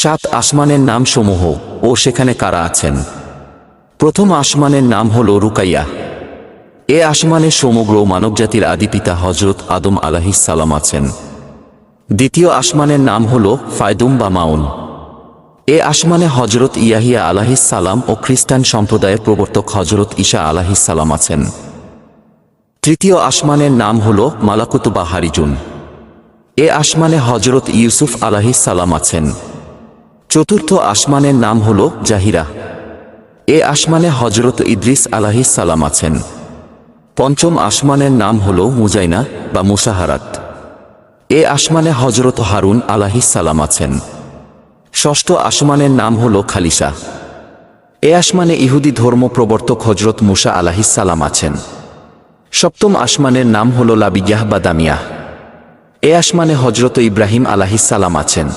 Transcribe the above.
সাত আসমানের নাম সমূহ ও সেখানে কারা আছেন। প্রথম আসমানের নাম হল রুকাইয়া। এ আসমানে সমগ্র মানবজাতির আদিপিতা হজরত আদম আলাইহিস সালাম আছেন। দ্বিতীয় আসমানের নাম হল ফায়দুম বা মাউন। এ আসমানে হজরত ইয়াহিয়া আলাইহিস সালাম ও খ্রিস্টান সম্প্রদায়ের প্রবর্তক হজরত ঈসা আলাইহিস সালাম আছেন। তৃতীয় আসমানের নাম হল মালাকুত বা হারিজুন। এ আসমানে হজরত ইউসুফ আলাইহিস সালাম আছেন। চতুর্থ আসমানের নাম হল জাহিরা। এ আসমানে হজরত ইদ্রিস আলাইহিস সালাম আছেন। পঞ্চম আসমানের নাম হল মুজাইনা বা মুসাহারাত। এ আসমানে হজরত হারুন আলাইহিস সালাম আছেন। ষষ্ঠ আসমানের নাম হল খালিসা। এ আসমানে ইহুদি ধর্ম প্রবর্তক হজরত মুসা আলাইহিস সালাম আছেন। সপ্তম আসমানের নাম হল লাবিয়াহ বা দামিয়াহ। এ আসমানে হজরত ইব্রাহিম আলাইহিস সালাম আছেন।